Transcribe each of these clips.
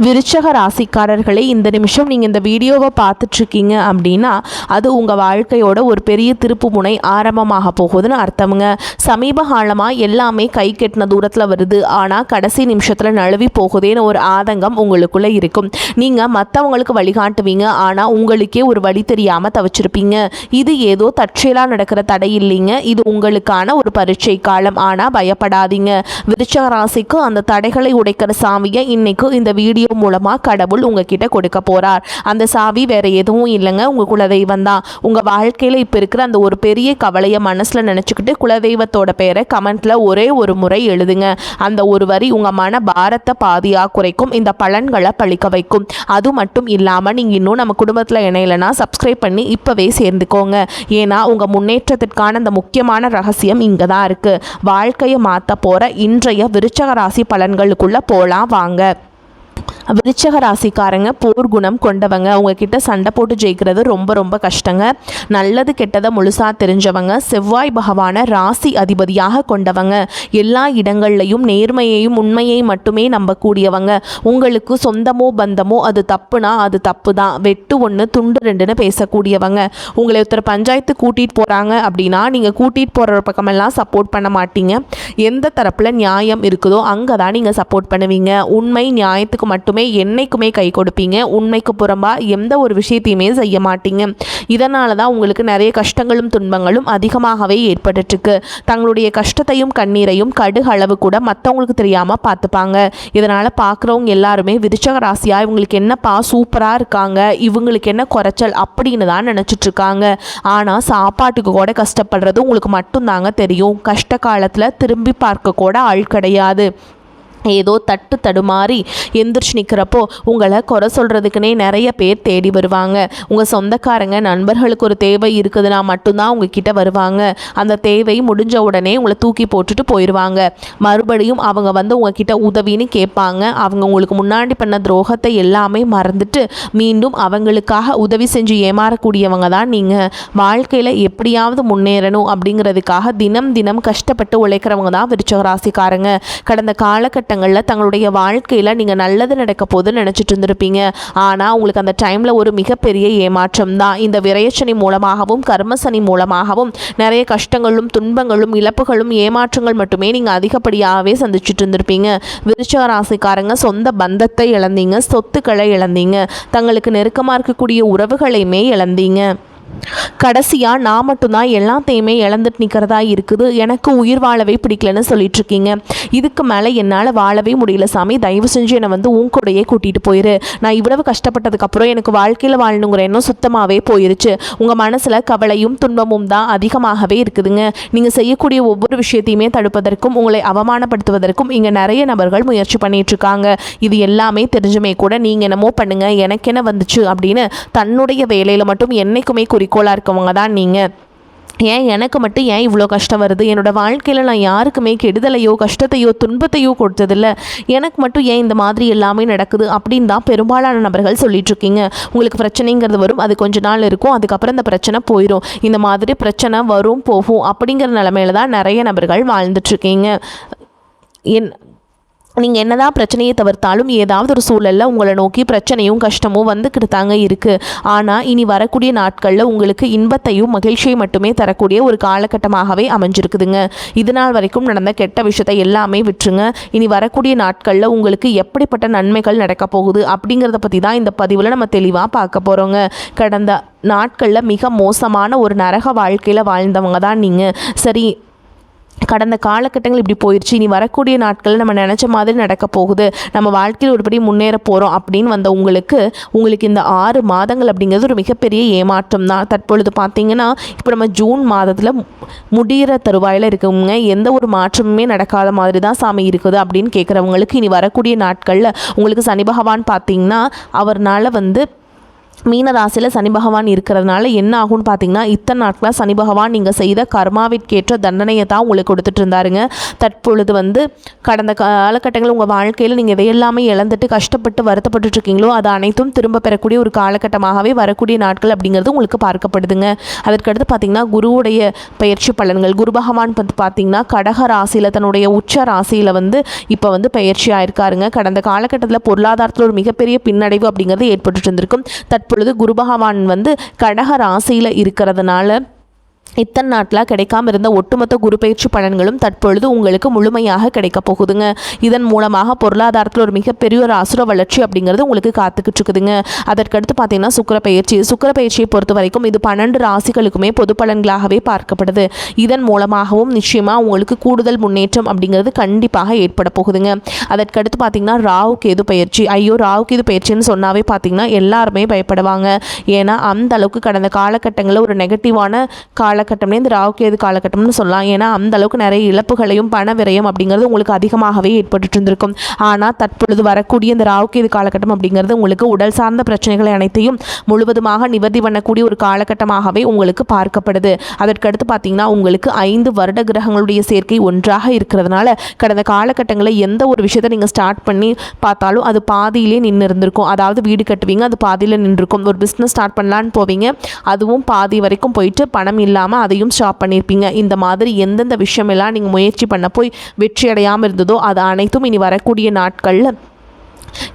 விருச்சக ராசிக்காரர்களே, இந்த நிமிஷம் நீங்கள் இந்த வீடியோவை பார்த்துட்ருக்கீங்க அப்படின்னா அது உங்கள் வாழ்க்கையோட ஒரு பெரிய திருப்பு முனை ஆரம்பமாக போகுதுன்னு அர்த்தமுங்க. சமீப காலமாக எல்லாமே கை கெட்டின தூரத்தில் வருது, ஆனால் கடைசி நிமிஷத்தில் நழுவி போகுதேன்னு ஒரு ஆதங்கம் உங்களுக்குள்ளே இருக்கும். நீங்கள் மற்றவங்களுக்கு வழிகாட்டுவீங்க, ஆனால் உங்களுக்கே ஒரு வழி தெரியாமல் தவிச்சிருப்பீங்க. இது ஏதோ தற்செயலாக நடக்கிற தடை இல்லைங்க, இது உங்களுக்கான ஒரு பரீட்சை காலம். ஆனால் பயப்படாதீங்க, விருச்சக ராசிக்கு அந்த தடைகளை உடைக்கிற சாவியை இன்னைக்கு இந்த வீடியோ மூலமாக கடவுள் உங்ககிட்ட கொடுக்க போகிறார். அந்த சாவி வேற எதுவும் இல்லைங்க, உங்கள் குலதெய்வம் தான். உங்கள் வாழ்க்கையில் இப்போ இருக்கிற அந்த ஒரு பெரிய கவலையை மனசில் நினச்சிக்கிட்டு குலதெய்வத்தோட பேரை கமெண்ட்டில் ஒரே ஒரு முறை எழுதுங்க. அந்த ஒரு வரி உங்கள் மன பாரத்தை பாதியாக குறைக்கும், இந்த பலன்களை பழிக்க வைக்கும். அது மட்டும் இல்லாமல் நீங்கள் இன்னும் நம்ம குடும்பத்தில் இணையலைன்னா சப்ஸ்கிரைப் பண்ணி இப்போவே சேர்ந்துக்கோங்க. ஏன்னா உங்கள் முன்னேற்றத்திற்கான அந்த முக்கியமான ரகசியம் இங்கே தான் இருக்குது. வாழ்க்கையை மாற்ற போகிற இன்றைய விருச்சக ராசி பலன்களுக்குள்ளே போகலாம் வாங்க. விருச்சக ராசிக்காரங்க போர் குணம் கொண்டவங்க. உங்ககிட்ட சண்டை போட்டு ஜெயிக்கிறது ரொம்ப ரொம்ப கஷ்டங்க. நல்லது கெட்டதை முழுசாக தெரிஞ்சவங்க, செவ்வாய் பகவானை ராசி அதிபதியாக கொண்டவங்க, எல்லா இடங்கள்லையும் நேர்மையையும் உண்மையை மட்டுமே நம்பக்கூடியவங்க. உங்களுக்கு சொந்தமோ பந்தமோ அது தப்புனா அது தப்பு தான், வெட்டு ஒன்று துண்டு ரெண்டுன்னு பேசக்கூடியவங்க. உங்களை ஒருத்தர் பஞ்சாயத்து கூட்டிகிட்டு போகிறாங்க அப்படின்னா நீங்கள் கூட்டிகிட்டு போகிற பக்கமெல்லாம் சப்போர்ட் பண்ண மாட்டீங்க. எந்த தரப்பில் நியாயம் இருக்குதோ அங்கே தான் நீங்கள் சப்போர்ட் பண்ணுவீங்க. உண்மை நியாயத்துக்கு மட்டுமே என்னைக்குமே கை கொடுப்பீங்க. உண்மைக்கு புறம்பா எந்த ஒரு விஷயத்தையுமே செய்ய மாட்டீங்க. இதனால தான் உங்களுக்கு நிறைய கஷ்டங்களும் துன்பங்களும் அதிகமாகவே ஏற்பட்டுருக்கு. தங்களுடைய கஷ்டத்தையும் கண்ணீரையும் கடுகு அளவு கூட மற்றவங்களுக்கு தெரியாமல் பார்த்துப்பாங்க. இதனால் பார்க்குறவங்க எல்லாருமே விருச்சக ராசியா இவங்களுக்கு என்னப்பா சூப்பராக இருக்காங்க, இவங்களுக்கு என்ன குறைச்சல் அப்படின்னு தான் நினச்சிட்ருக்காங்க. ஆனால் சாப்பாட்டுக்கு கூட கஷ்டப்படுறது உங்களுக்கு மட்டும்தாங்க தெரியும். கஷ்ட காலத்தில் திரும்பி பார்க்க கூட ஆள் கிடையாது. ஏதோ தட்டு தடுமாறி எந்திரிச்சு நிற்கிறப்போ உங்களை குறை சொல்கிறதுக்குனே நிறைய பேர் தேடி வருவாங்க. உங்கள் சொந்தக்காரங்க நண்பர்களுக்கு ஒரு தேவை இருக்குதுன்னா மட்டும்தான் உங்ககிட்ட வருவாங்க. அந்த தேவை முடிஞ்ச உடனே உங்களை தூக்கி போட்டுட்டு போயிடுவாங்க. மறுபடியும் அவங்க வந்து உங்ககிட்ட உதவின்னு கேட்பாங்க. அவங்க உங்களுக்கு முன்னாடி பண்ண துரோகத்தை எல்லாமே மறந்துட்டு மீண்டும் அவங்களுக்காக உதவி செஞ்சு ஏமாறக்கூடியவங்க தான் நீங்கள். வாழ்க்கையில் எப்படியாவது முன்னேறணும் அப்படிங்கிறதுக்காக தினம் தினம் கஷ்டப்பட்டு உழைக்கிறவங்க தான் விருச்சக ராசிக்காரங்க. கடந்த காலகட்டங்களில் தங்களுடைய வாழ்க்கையில் நீங்கள் நல்லது நடக்க போதுன்னு நினச்சிட்டு இருந்திருப்பீங்க. ஆனால் உங்களுக்கு அந்த டைமில் ஒரு மிகப்பெரிய ஏமாற்றம் தான். இந்த விரயச்சனி மூலமாகவும் கர்மசனி மூலமாகவும் நிறைய கஷ்டங்களும் துன்பங்களும் இழப்புகளும் ஏமாற்றங்கள் மட்டுமே நீங்கள் அதிகப்படியாகவே சந்திச்சுட்டு இருந்திருப்பீங்க. விருச்சக ராசிக்காரங்க சொந்த பந்தத்தை இழந்தீங்க, சொத்துக்களை இழந்தீங்க, தங்களுக்கு நெருக்கமாக இருக்கக்கூடிய உறவுகளையுமே இழந்தீங்க. கடைசியாக நான் மட்டும்தான் எல்லாத்தையுமே இழந்துட்டு நிற்கிறதா இருக்குது, எனக்கு உயிர் வாழவே பிடிக்கலன்னு சொல்லிட்டுருக்கீங்க. இதுக்கு மேலே என்னால் வாழவே முடியல சாமி, தயவு செஞ்சு என்னை வந்து உன் கூடையே கூட்டிகிட்டு போயிரு. நான் இவ்வளவு கஷ்டப்பட்டதுக்கப்புறம் எனக்கு வாழ்க்கையில் வாழணுங்கிற எண்ணம் சுத்தமாகவே போயிருச்சு. உங்கள் மனசில் கவலையும் துன்பமும் தான் அதிகமாகவே இருக்குதுங்க. நீங்கள் செய்யக்கூடிய ஒவ்வொரு விஷயத்தையுமே தடுப்பதற்கும் உங்களை அவமானப்படுத்துவதற்கும் இங்கே நிறைய நபர்கள் முயற்சி பண்ணிகிட்ருக்காங்க. இது எல்லாமே தெரிஞ்சுமே கூட நீங்கள் என்னமோ பண்ணுங்கள் எனக்கு என்ன வந்துச்சு அப்படின்னு தன்னுடைய வேலையில் மட்டும் என்னைக்குமே குறிக்கோளாக இருக்கவங்க தான் நீங்கள். ஏன் எனக்கு மட்டும் ஏன் இவ்வளோ கஷ்டம் வருது, என்னோடய வாழ்க்கையில் நான் யாருக்குமே கெடுதலையோ கஷ்டத்தையோ துன்பத்தையோ கொடுத்ததில்ல, எனக்கு மட்டும் ஏன் இந்த மாதிரி எல்லாமே நடக்குது அப்படின்னு தான் பெரும்பாலான நபர்கள் சொல்லிகிட்ருக்கீங்க. உங்களுக்கு பிரச்சனைங்கிறது வரும், அது கொஞ்ச நாள் இருக்கும், அதுக்கப்புறம் இந்த பிரச்சனை போயிடும். இந்த மாதிரி பிரச்சனை வரும் போகும் அப்படிங்கிற நிலமையில தான் நிறைய நபர்கள் வாழ்ந்துட்டுருக்கீங்க. நீங்கள் என்னதான் பிரச்சனையை தவிர்த்தாலும் ஏதாவது ஒரு சூழலில் உங்களை நோக்கி பிரச்சனையும் கஷ்டமும் வந்துக்கிட்டு தாங்க இருக்குது. ஆனால் இனி வரக்கூடிய நாட்களில் உங்களுக்கு இன்பத்தையும் மகிழ்ச்சியை மட்டுமே தரக்கூடிய ஒரு காலகட்டமாகவே அமைஞ்சிருக்குதுங்க. இது நாள் வரைக்கும் நடந்த கெட்ட விஷயத்தை எல்லாமே விட்டுருங்க. இனி வரக்கூடிய நாட்களில் உங்களுக்கு எப்படிப்பட்ட நன்மைகள் நடக்க போகுது அப்படிங்கிறத பற்றி தான் இந்த பதிவில் நம்ம தெளிவாக பார்க்க போகிறோங்க. கடந்த நாட்களில் மிக மோசமான ஒரு நரக வாழ்க்கையில் வாழ்ந்தவங்க தான் நீங்கள். சரி, கடந்த காலகட்டங்கள் இப்படி போயிடுச்சு, இனி வரக்கூடிய நாட்களில் நம்ம நினச்ச மாதிரி நடக்க போகுது, நம்ம வாழ்க்கையில் ஒருபடி முன்னேற போகிறோம் அப்படின்னு வந்த உங்களுக்கு இந்த 6 மாதங்கள் அப்படிங்கிறது ஒரு மிகப்பெரிய ஏமாற்றம் தான். தற்பொழுது பார்த்திங்கன்னா இப்போ நம்ம ஜூன் மாதத்தில் முடிகிற தருவாயில் இருக்கவங்க எந்த ஒரு மாற்றமுமே நடக்காத மாதிரி தான் சாமி இருக்குது அப்படின்னு கேட்குறவங்களுக்கு இனி வரக்கூடிய நாட்களில் உங்களுக்கு சனி பகவான் பார்த்திங்கன்னா அவர்னால் வந்து மீன ராசியில் சனி பகவான் இருக்கிறதுனால என்ன ஆகும்னு பார்த்தீங்கன்னா, இத்தனை நாட்களாக சனி பகவான் நீங்கள் செய்த கர்மாவிற்கேற்ற தண்டனையை தான் உங்களுக்கு கொடுத்துட்டு இருந்தாருங்க. தற்பொழுது கடந்த காலகட்டங்களில் உங்கள் வாழ்க்கையில் நீங்கள் எதையெல்லாமே இழந்துட்டு கஷ்டப்பட்டு வருத்தப்பட்டு இருக்கீங்களோ அது அனைத்தும் திரும்ப பெறக்கூடிய ஒரு காலகட்டமாகவே வரக்கூடிய நாட்கள் அப்படிங்கிறது உங்களுக்கு பார்க்கப்படுதுங்க. அதற்கடுத்து பார்த்தீங்கன்னா, குருவுடைய பயிற்சி பலன்கள். குரு பகவான் பார்த்தீங்கன்னா கடக ராசியில் தன்னுடைய உச்ச ராசியில் இப்போ பயிற்சி ஆயிருக்காருங்க. கடந்த காலகட்டத்தில் பொருளாதாரத்தில் ஒரு மிகப்பெரிய பின்னடைவு அப்படிங்கிறது ஏற்பட்டு இருந்திருக்கும். தற்பொழுது குரு பகவான் கடக ராசியில் இருக்கிறதுனால இத்தனை நாட்டில் கிடைக்காம இருந்த ஒட்டுமொத்த குரு பயிற்சி பலன்களும் தற்பொழுது உங்களுக்கு முழுமையாக கிடைக்க போகுதுங்க. இதன் மூலமாக பொருளாதாரத்தில் ஒரு மிகப்பெரிய ஒரு அசுர வளர்ச்சி அப்படிங்கிறது உங்களுக்கு காத்துக்கிட்டு இருக்குதுங்க. அதற்கடுத்து பார்த்தீங்கன்னா சுக்கிர பயிற்சியை பொறுத்த வரைக்கும் இது 12 ராசிகளுக்குமே பொது பலன்களாகவே பார்க்கப்படுது. இதன் மூலமாகவும் நிச்சயமாக உங்களுக்கு கூடுதல் முன்னேற்றம் அப்படிங்கிறது கண்டிப்பாக ஏற்பட போகுதுங்க. அதற்கடுத்து பார்த்தீங்கன்னா ராகு கேது பயிற்சி. ராகு கேது பயிற்சின்னு சொன்னாவே பார்த்தீங்கன்னா எல்லாருமே பயப்படுவாங்க. ஏன்னா அந்த அளவுக்கு கடந்த காலகட்டங்களில் ஒரு நெகட்டிவான காலகட்டம்னே இந்த ராகு கேது காலகட்டம்னு சொல்லலாம். ஏன்னா அந்த அளவுக்கு நிறைய இழப்புகளையும் பண விரயம் அப்படிங்கிறது உங்களுக்கு அதிகமாகவே ஏற்பட்டு இருந்திருக்கும். ஆனால் தற்பொழுது வரக்கூடிய இந்த ராகு கேது காலகட்டம் அப்படிங்கிறது உங்களுக்கு உடல் சார்ந்த பிரச்சனைகளை அனைத்தையும் முழுவதுமாக நிவர்த்தி பண்ணக்கூடிய ஒரு காலகட்டமாகவே உங்களுக்கு பார்க்கப்படுது. அதற்கடுத்து பார்த்தீங்கன்னா உங்களுக்கு 5 வருட கிரகங்களுடைய சேர்க்கை ஒன்றாக இருக்கிறதுனால கடந்த காலகட்டங்களில் எந்த ஒரு விஷயத்தை நீங்கள் ஸ்டார்ட் பண்ணி பார்த்தாலும் அது பாதியிலே நின்று இருந்திருக்கும். அதாவது வீடு கட்டுவீங்க, அது பாதியில் நின்றுருக்கும். ஒரு பிஸ்னஸ் ஸ்டார்ட் பண்ணலான்னு போவீங்க, அதுவும் பாதி வரைக்கும் போயிட்டு பணம் இல்லாமல் அதையும் ஸ்டாப் பண்ணியிருப்பீங்க. இந்த மாதிரி எந்தெந்த விஷயமெல்லாம் நீங்கள் முயற்சி பண்ண போய் வெற்றி அடையாமல் இருந்ததோ அது அனைத்தும் இனி வரக்கூடிய நாட்களில்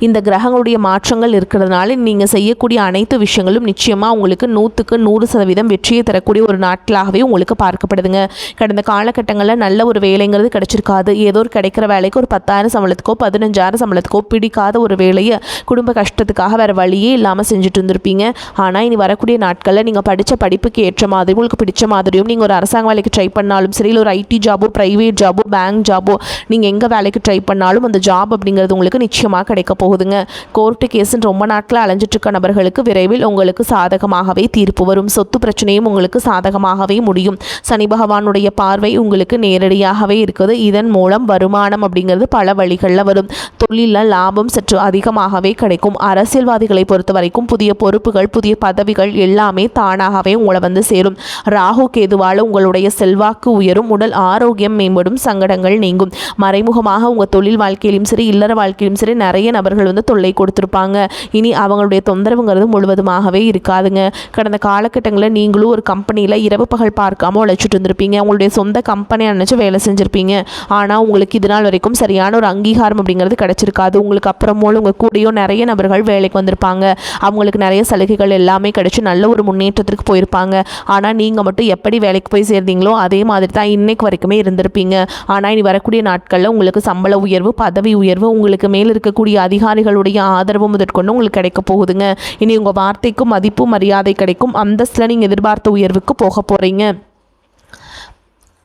இந்த கிரகங்களுடைய மாற்றங்கள் இருக்கிறதுனால நீங்கள் செய்யக்கூடிய அனைத்து விஷயங்களும் நிச்சயமாக உங்களுக்கு 100க்கு 100% வெற்றியை தரக்கூடிய ஒரு நாட்களாகவே உங்களுக்கு பார்க்கப்படுதுங்க. கடந்த காலகட்டங்களில் நல்ல ஒரு வேலைங்கிறது கிடைச்சிருக்காது. ஏதோ ஒரு கிடைக்கிற வேலைக்கு ஒரு 10,000 சம்பளத்துக்கோ 15,000 சம்பளத்துக்கோ பிடிக்காத ஒரு வேலையை குடும்ப கஷ்டத்துக்காக வேறு வழியே இல்லாமல் செஞ்சுட்டு இருந்திருப்பீங்க. ஆனால் இனி வரக்கூடிய நாட்களில் நீங்கள் படித்த படிப்புக்கு ஏற்ற மாதிரி உங்களுக்கு பிடிச்ச மாதிரியும் நீங்கள் ஒரு அரசாங்க வேலைக்கு ட்ரை பண்ணாலும் சரி, இல்லை ஒரு ஐடி ஜாபோ ப்ரைவேட் ஜாபோ பேங்க் ஜாபோ நீங்கள் எங்கே வேலைக்கு ட்ரை பண்ணாலும் அந்த ஜாப் அப்படிங்கிறது உங்களுக்கு நிச்சயமாக கிடைக்கும் போகுதுங்க. கோர்ட்டு கேஸ்ன்னு ரொம்ப நாட்கள் அலைஞ்சிட்டு இருக்க நபர்களுக்கு விரைவில் உங்களுக்கு சாதகமாகவே தீர்ப்பு வரும். சொத்து பிரச்சனையும் உங்களுக்கு சாதகமாகவே முடியும். சனி பகவானுடைய பார்வை உங்களுக்கு நேரடியாகவே இருக்குது. இதன் மூலம் வருமானம் அப்படிங்கிறது பல வழிகளில் வரும். தொழிலில் லாபம் சற்று அதிகமாகவே கிடைக்கும். அரசியல்வாதிகளை பொறுத்த வரைக்கும் புதிய பொறுப்புகள், புதிய பதவிகள் எல்லாமே தானாகவே உங்களை சேரும். ராகு கேதுவால் உங்களுடைய செல்வாக்கு உயரும், உடல் ஆரோக்கியம் மேம்படும், சங்கடங்கள் நீங்கும். மறைமுகமாக உங்கள் தொழில் வாழ்க்கையிலும் சரி, இல்லற வாழ்க்கையிலும் சரி நிறைய நபர்கள் தொல்லை கொடுத்துருப்பாங்க. இனி அவங்களுடைய தொந்தரவுங்கிறது முழுவதுமாகவே இருக்காதுங்க. கடந்த காலகட்டங்களில் நீங்களும் ஒரு கம்பெனியில் இரவு பகல் பார்க்காம உழைச்சிட்டு இருந்திருப்பீங்க. உங்களுடைய சொந்த கம்பெனியை நினச்சி வேலை செஞ்சுருப்பீங்க. ஆனால் உங்களுக்கு இது நாள் வரைக்கும் சரியான ஒரு அங்கீகாரம் அப்படிங்கிறது கிடைச்சிருக்காது. உங்களுக்கு அப்புறமோல உங்கள் கூடயோ நிறைய நபர்கள் வேலைக்கு வந்திருப்பாங்க. அவங்களுக்கு நிறைய சலுகைகள் எல்லாமே கிடைச்சி நல்ல ஒரு முன்னேற்றத்திற்கு போயிருப்பாங்க. ஆனால் நீங்கள் மட்டும் எப்படி வேலைக்கு போய் சேர்ந்தீங்களோ அதே மாதிரி தான் இன்னைக்கு வரைக்குமே இருந்திருப்பீங்க. ஆனால் இனி வரக்கூடிய நாட்களில் உங்களுக்கு சம்பள உயர்வு, பதவி உயர்வு, உங்களுக்கு மேல் இருக்கக்கூடிய அதிகாரிகளுடைய ஆதரவு முதற்கொண்டு உங்களுக்கு கிடைக்க போகுதுங்க. இனி உங்கள் வார்த்தைக்கும் மதிப்பு மரியாதை கிடைக்கும். அந்தஸ்தில் நீங்கள் எதிர்பார்த்த உயர்வுக்கு போக போகிறீங்க.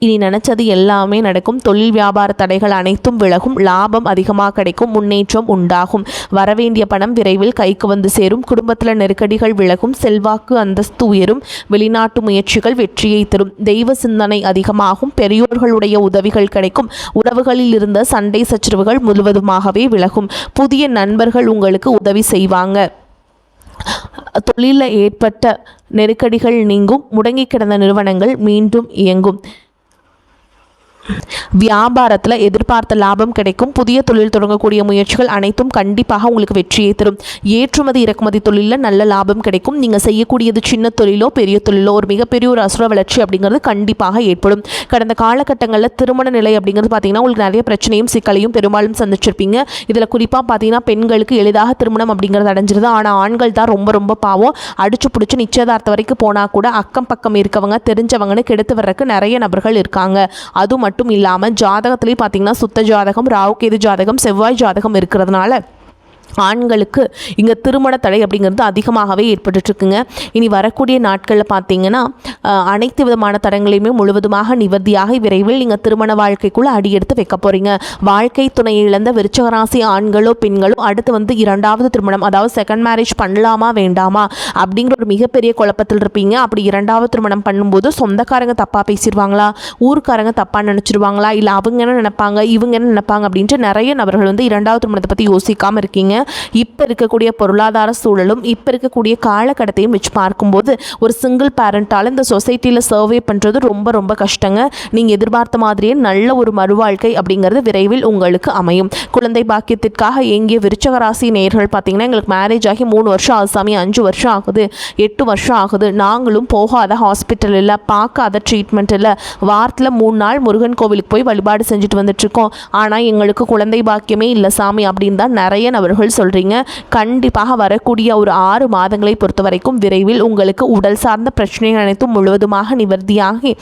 இனி நினச்சது எல்லாமே நடக்கும். தொழில் வியாபார தடைகள் அனைத்தும் விலகும். லாபம் அதிகமாக கிடைக்கும். முன்னேற்றம் உண்டாகும். வரவேண்டிய பணம் விரைவில் கைக்கு சேரும். குடும்பத்தில் நெருக்கடிகள் விலகும். செல்வாக்கு அந்தஸ்து உயரும். வெளிநாட்டு முயற்சிகள் வெற்றியை தரும். தெய்வ சிந்தனை அதிகமாகும். பெரியோர்களுடைய உதவிகள் கிடைக்கும். உறவுகளில் இருந்த சண்டை சச்சரவுகள் முழுவதுமாகவே விலகும். புதிய நண்பர்கள் உங்களுக்கு உதவி செய்வாங்க. தொழிலில் ஏற்பட்ட நெருக்கடிகள் நீங்கும். முடங்கி கிடந்த நிறுவனங்கள் மீண்டும் இயங்கும். வியாபாரத்தில் எதிர்பார்த்த லாபம் கிடைக்கும். புதிய தொழில் தொடங்கக்கூடிய முயற்சிகள் அனைத்தும் கண்டிப்பாக உங்களுக்கு வெற்றியை தரும். ஏற்றுமதி இறக்குமதி தொழிலில் நல்ல லாபம் கிடைக்கும். நீங்கள் செய்யக்கூடியது சின்ன தொழிலோ பெரிய தொழிலோ ஒரு மிகப்பெரிய ஒரு அசுர வளர்ச்சி அப்படிங்கிறது கண்டிப்பாக ஏற்படும். கடந்த காலகட்டங்களில் திருமண நிலை அப்படிங்கிறது பார்த்தீங்கன்னா உங்களுக்கு நிறைய பிரச்சனையும் சிக்கலையும் பெரும்பாலும் சந்திச்சிருப்பீங்க. இதில் குறிப்பாக பார்த்தீங்கன்னா பெண்களுக்கு எளிதாக திருமணம் அப்படிங்கிறது அடைஞ்சிருது. ஆனால் ஆண்கள் தான் ரொம்ப பாவம். அடிச்சு பிடிச்சி நிச்சயதார்த்த வரைக்கும் போனால் கூட அக்கம் பக்கம் இருக்கவங்க தெரிஞ்சவங்கன்னு கெடுத்து வர்றதுக்கு நிறைய நபர்கள் இருக்காங்க. அது மட்டும் இல்லாமல் ஜாதகத்திலேயே பார்த்தீங்கன்னா சுத்த ஜாதகம், ராகு கேது ஜாதகம், செவ்வாய் ஜாதகம் இருக்கிறதுனால ஆண்களுக்கு இங்கே திருமண தடை அப்படிங்கிறது அதிகமாகவே ஏற்பட்டுருக்குங்க. இனி வரக்கூடிய நாட்களில் பார்த்தீங்கன்னா அனைத்து விதமான தடங்களையுமே முழுவதுமாக நிவர்த்தியாக விரைவில் நீங்கள் திருமண வாழ்க்கைக்குள்ளே அடியெடுத்து வைக்க போகிறீங்க. வாழ்க்கை துணையை இழந்த விருச்சிக ராசி ஆண்களோ பெண்களோ அடுத்து இரண்டாவது திருமணம், அதாவது செகண்ட் மேரேஜ் பண்ணலாமா வேண்டாமா அப்படிங்கிற ஒரு மிகப்பெரிய குழப்பத்தில் இருப்பீங்க. அப்படி இரண்டாவது திருமணம் பண்ணும்போது சொந்தக்காரங்க தப்பாக பேசிடுவாங்களா, ஊருக்காரங்க தப்பாக நினச்சிருவாங்களா, இல்லை அவங்க என்ன நினைப்பாங்க இவங்க என்ன நினைப்பாங்க அப்படின்ட்டு நிறைய நபர்கள் இரண்டாவது திருமணத்தை பற்றி யோசிக்காமல் இருக்கீங்க. இப்போ இருக்கக்கூடிய பொருளாதார சூழலும் இப்போ இருக்கக்கூடிய காலகட்டத்தையும் வச்சு பார்க்கும்போது ஒரு சிங்கிள் பேரண்டால் இந்த சொசைட்டியில் சர்வே பண்ணுறது ரொம்ப ரொம்ப கஷ்டங்க. நீங்கள் எதிர்பார்த்த மாதிரியே நல்ல ஒரு மறுவாழ்க்கை அப்படிங்கிறது விரைவில் உங்களுக்கு அமையும். குழந்தை பாக்கியத்திற்காக ஏங்கிய விருச்சக ராசி நேயர்கள் பார்த்தீங்கன்னா, எங்களுக்கு மேரேஜ் ஆகி 3 வருஷம் ஆகுது சாமி, 5 வருஷம் ஆகுது, 8 வருஷம் ஆகுது, நாங்களும் போகாத ஹாஸ்பிட்டல் இல்லை, பார்க்காத ட்ரீட்மெண்ட் இல்லை, வாரத்தில் 3 நாள் முருகன் கோவிலுக்கு போய் வழிபாடு செஞ்சுட்டு வந்துட்டுருக்கோம், ஆனால் எங்களுக்கு குழந்தை பாக்கியமே இல்லை சாமி அப்படின்னு தான் நிறைய நபர்கள் சொல்கிறீங்க. கண்டிப்பாக வரக்கூடிய ஒரு 6 மாதங்களை பொறுத்த வரைக்கும் விரைவில் உங்களுக்கு உடல் சார்ந்த பிரச்சனைகள் அனைத்தும் முழுவதுமாக நிவர்த்தியாகி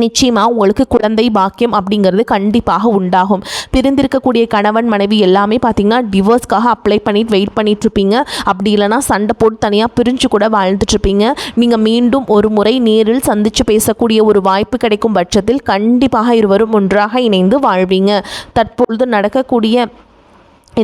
நிச்சயமாக உங்களுக்கு குழந்தை பாக்கியம் அப்படிங்கிறது கண்டிப்பாக உண்டாகும். பிரிந்திருக்கக்கூடிய கணவன் மனைவி எல்லாமே பார்த்திங்கன்னா டிவோர்ஸ்க்காக அப்ளை பண்ணிட்டு வெயிட் பண்ணிகிட்ருப்பீங்க. அப்படி இல்லைனா சண்டை போட்டு தனியாக பிரிஞ்சு கூட வாழ்ந்துட்டுருப்பீங்க. நீங்கள் மீண்டும் ஒரு முறை நேரில் சந்தித்து பேசக்கூடிய ஒரு வாய்ப்பு கிடைக்கும் பட்சத்தில் கண்டிப்பாக இருவரும் ஒன்றாக இணைந்து வாழ்வீங்க. தற்பொழுது நடக்கக்கூடிய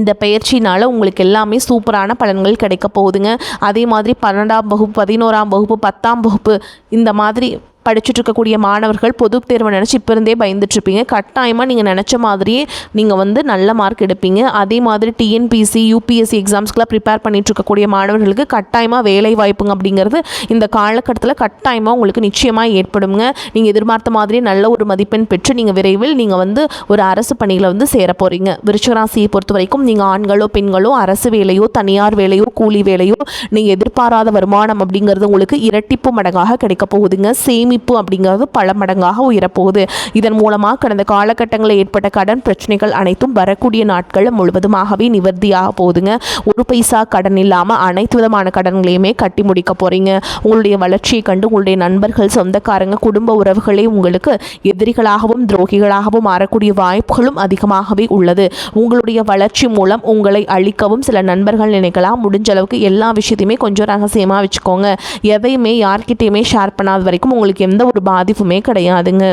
இந்த பயிற்சினால் உங்களுக்கு எல்லாமே சூப்பரான பலன்கள் கிடைக்க போகுதுங்க. அதே மாதிரி 12ஆம் வகுப்பு, 11ஆம் வகுப்பு, 10ஆம் வகுப்பு இந்த மாதிரி படிச்சுட்டு இருக்கக்கூடிய மாணவர்கள் பொது தேர்வை நினச்சி இப்போ இருந்தே பயந்துட்டுருப்பீங்க. கட்டாயமாக நீங்கள் நினச்ச மாதிரியே நீங்கள் நல்ல மார்க் எடுப்பீங்க. அதே மாதிரி டிஎன்பிசி, யூபிஎஸ்சி எக்ஸாம்ஸ்க்கெலாம் ப்ரிப்பேர் பண்ணிட்டு இருக்கக்கூடிய மாணவர்களுக்கு கட்டாயமாக வேலை வாய்ப்புங்க அப்படிங்கிறது இந்த காலகட்டத்தில் கட்டாயமாக உங்களுக்கு நிச்சயமாக ஏற்படுங்க. நீங்கள் எதிர்பார்த்த மாதிரியே நல்ல ஒரு மதிப்பெண் பெற்று நீங்கள் விரைவில் நீங்கள் ஒரு அரசு பணியில் சேர போகிறீங்க. விருச்சிகராசியை பொறுத்த வரைக்கும் நீங்கள் ஆண்களோ பெண்களோ அரசு வேலையோ தனியார் வேலையோ கூலி வேலையோ நீங்கள் எதிர்பாராத வருமானம் அப்படிங்கிறது உங்களுக்கு இரட்டிப்பு மடங்காக கிடைக்க போகுதுங்க. சேமிப்பு அப்படிங்கிறது பல மடங்காக உயரப்போகுது. இதன் மூலமாக கடந்த காலகட்டங்களில் ஏற்பட்ட கடன் பிரச்சனைகள் அனைத்தும் வரக்கூடிய நாட்கள் முழுவதுமாகவே நிவர்த்தியாக போகுதுங்க. ஒரு பைசா கடன் இல்லாமல் அனைத்து விதமான கடன்களையுமே கட்டி முடிக்க போகிறீங்க. உங்களுடைய வளர்ச்சியை கண்டு உங்களுடைய நண்பர்கள், சொந்தக்காரங்க, குடும்ப உறவுகளே உங்களுக்கு எதிரிகளாகவும் துரோகிகளாகவும் மாறக்கூடிய வாய்ப்புகளும் அதிகமாகவே உள்ளது. உங்களுடைய வளர்ச்சி மூலம் உங்களை அழிக்கவும் சில நண்பர்கள் நினைக்கலாம். முடிஞ்ச அளவுக்கு எல்லா விஷயத்தையுமே கொஞ்சம் ரகசியமாக வச்சுக்கோங்க. எதையுமே யார்கிட்டையுமே ஷேர் பண்ணாத வரைக்கும் உங்களுக்கு எந்த ஒரு பாதிப்புமே கிடையாதுங்க.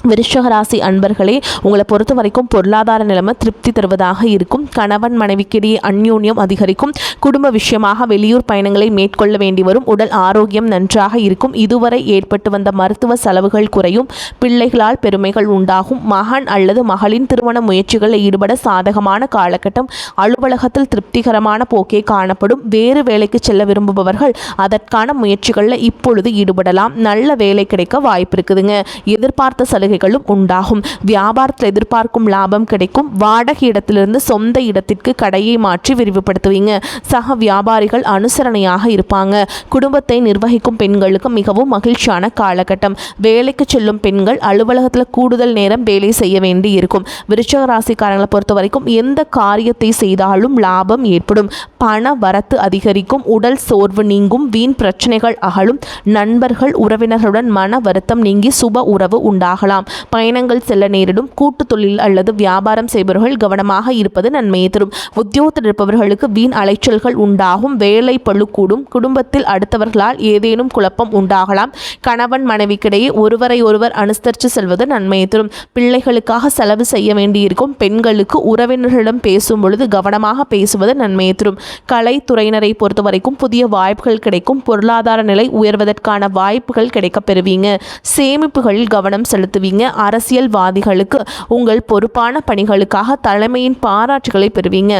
விருச்சிக ராசி அன்பர்களே, உங்களை பொறுத்த வரைக்கும் பொருளாதார நிலைமை திருப்தி தருவதாக இருக்கும். கணவன் மனைவிக்கிடையே அந்யோன்யம் அதிகரிக்கும். குடும்ப விஷயமாக வெளியூர் பயணங்களை மேற்கொள்ள வேண்டி வரும். உடல் ஆரோக்கியம் நன்றாக இருக்கும். இதுவரை ஏற்பட்டு வந்த மருத்துவ செலவுகள் குறையும். பிள்ளைகளால் பெருமைகள் உண்டாகும். மகன் அல்லது மகளின் திருமண முயற்சிகளில் ஈடுபட சாதகமான காலகட்டம். அலுவலகத்தில் திருப்திகரமான போக்கே காணப்படும். வேறு வேலைக்கு செல்ல விரும்புபவர்கள் அதற்கான முயற்சிகளில் இப்பொழுது ஈடுபடலாம். நல்ல வேலை கிடைக்க வாய்ப்பு இருக்குதுங்க. எதிர்பார்த்த சலுகைகளும் உண்டாகும். வியாபாரத்தில் எதிர்பார்க்கும் லாபம் கிடைக்கும். வாடகை இடத்திலிருந்து சொந்த இடத்திற்கு கடையை மாற்றி விரிவுபடுத்துவீங்க. சக வியாபாரிகள் அனுசரணையாக இருப்பாங்க. குடும்பத்தை நிர்வகிக்கும் பெண்களுக்கு மிகவும் மகிழ்ச்சியான காலகட்டம். வேலைக்கு செல்லும் பெண்கள் அலுவலகத்தில் கூடுதல் நேரம் வேலை செய்ய வேண்டி இருக்கும். விருச்சிக ராசிக்காரங்களை பொறுத்த வரைக்கும் எந்த காரியத்தை செய்தாலும் லாபம் ஏற்படும். பண வரத்து அதிகரிக்கும். உடல் சோர்வு நீங்கும். வீண் பிரச்சனைகள் அகலும். நண்பர்கள் உறவினர்களுடன் மன வருத்தம் நீங்கி சுப உறவு உண்டாகலாம். பயணங்கள் செல்ல நேரிடும். கூட்டு தொழில் அல்லது வியாபாரம் செய்பவர்கள் கவனமாக இருப்பது நன்மையை தரும். உத்தியோகத்தில் இருப்பவர்களுக்கு வீண் அலைச்சல்கள் உண்டாகும். வேலை பளு கூடும். குடும்பத்தில் அடுத்தவர்களால் ஏதேனும் குழப்பம் உண்டாகலாம். கணவன் மனைவிக்கிடையே ஒருவரை ஒருவர் அனுசரித்து செல்வது நன்மையை தரும். பிள்ளைகளுக்காக செலவு செய்ய வேண்டியிருக்கும். பெண்களுக்கு உறவினர்களிடம் பேசும் பொழுது கவனமாக பேசுவது நன்மையை தரும். கலைத்துறையினரை பொறுத்த வரைக்கும் புதிய வாய்ப்புகள் கிடைக்கும். பொருளாதார நிலை உயர்வதற்கான வாய்ப்புகள் கிடைக்க பெறுவீங்க. சேமிப்புகளில் கவனம் செலுத்துவீங்க. அரசியல்வாதிகளுக்கு உங்கள் பொறுப்பான பணிகளுக்காக தலைமையின் பாராட்டுகளை பெறுவீங்க.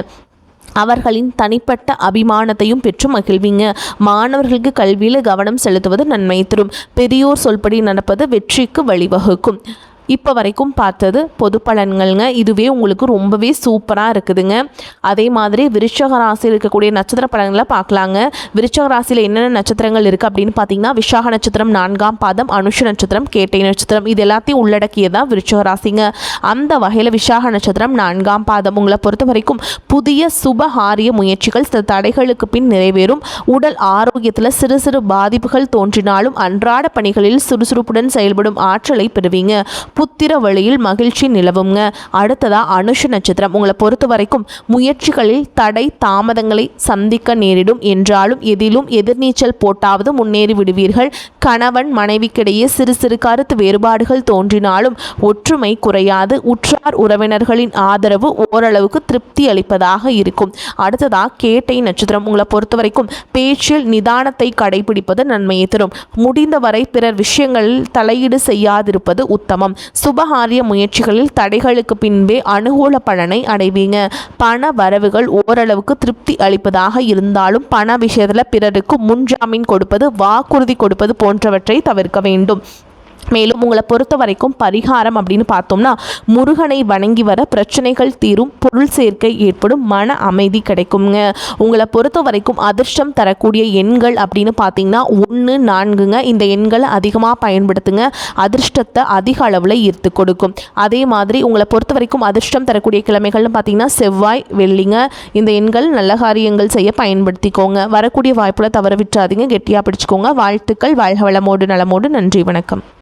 அவர்களின் தனிப்பட்ட அபிமானத்தையும் பெற்று மகிழ்வீங்க. மாணவர்களுக்கு கல்வியில் கவனம் செலுத்துவது நன்மை தரும். பெரியோர் சொல்படி நடப்பது வெற்றிக்கு வழிவகுக்கும். இப்போ வரைக்கும் பார்த்தது பொது பலன்கள்ங்க. இதுவே உங்களுக்கு ரொம்பவே சூப்பராக இருக்குதுங்க. அதே மாதிரி விருச்சிக ராசியில் இருக்கக்கூடிய நட்சத்திர பலன்களை பார்க்கலாங்க. விருச்சிக ராசியில் என்னென்ன நட்சத்திரங்கள் இருக்குது அப்படின்னு பார்த்தீங்கன்னா, விசாக நட்சத்திரம் 4ஆம் பாதம், அனுஷ நட்சத்திரம், கேட்டை நட்சத்திரம், இது எல்லாத்தையும் உள்ளடக்கியதான் விருச்சிக ராசிங்க. அந்த வகையில் விசாக நட்சத்திரம் 4ஆம் பாதம் உங்களை பொறுத்த வரைக்கும் புதிய சுபகாரிய முயற்சிகள் சில தடைகளுக்கு பின் நிறைவேறும். உடல் ஆரோக்கியத்தில் சிறு சிறு பாதிப்புகள் தோன்றினாலும் அன்றாட பணிகளில் சுறுசுறுப்புடன் செயல்படும் ஆற்றலை பெறுவீங்க. புத்திர வழியில் மகிழ்ச்சி நிலவுங்க. அடுத்ததா அனுஷ நட்சத்திரம் உங்களை பொறுத்த வரைக்கும் முயற்சிகளில் தடை தாமதங்களை சந்திக்க நேரிடும். என்றாலும் எதிலும் எதிர்நீச்சல் போட்டாவது முன்னேறி விடுவீர்கள். கணவன் மனைவிக்கிடையே சிறு சிறு கருத்து வேறுபாடுகள் தோன்றினாலும் ஒற்றுமை குறையாது. உற்றார் உறவினர்களின் ஆதரவு ஓரளவுக்கு திருப்தி அளிப்பதாக இருக்கும். அடுத்ததா கேட்டை நட்சத்திரம் உங்களை பொறுத்த வரைக்கும் பேச்சில் நிதானத்தை கடைபிடிப்பது நன்மையை தரும். முடிந்தவரை பிறர் விஷயங்களில் தலையீடு செய்யாதிருப்பது உத்தமம். சுபகாரிய முயற்சிகளில் தடைகளுக்கு பின்பே அனுகூல பலனை அடைவீங்க. பண வரவுகள் ஓரளவுக்கு திருப்தி அளிப்பதாக இருந்தாலும் பண விஷயத்தில் பிறருக்கு முன்ஜாமீன் கொடுப்பது, வாக்குறுதி கொடுப்பது போன்றவற்றை தவிர்க்க வேண்டும். மேலும் உங்களை பொறுத்த வரைக்கும் பரிகாரம் அப்படின்னு பார்த்தோம்னா, முருகனை வணங்கி வர பிரச்சனைகள் தீரும், பொருள் சேர்க்கை ஏற்படும், மன அமைதி கிடைக்குங்க. உங்களை பொறுத்த வரைக்கும் அதிர்ஷ்டம் தரக்கூடிய எண்கள் அப்படின்னு பார்த்தீங்கன்னா 1, 4ங்க. இந்த எண்களை அதிகமாக பயன்படுத்துங்க. அதிர்ஷ்டத்தை அதிக அளவில் ஈர்த்து கொடுக்கும். அதே மாதிரி உங்களை பொறுத்த வரைக்கும் அதிர்ஷ்டம் தரக்கூடிய கிழமைகள்னு பார்த்தீங்கன்னா செவ்வாய், வெள்ளிங்க. இந்த எண்கள் நல்ல காரியங்கள் செய்ய பயன்படுத்திக்கோங்க. வரக்கூடிய வாய்ப்புல தவற விட்டுறாதீங்க, கெட்டியாக பிடிச்சிக்கோங்க. வாழ்த்துக்கள். வாழ்க வளமோடு நலமோடு. நன்றி, வணக்கம்.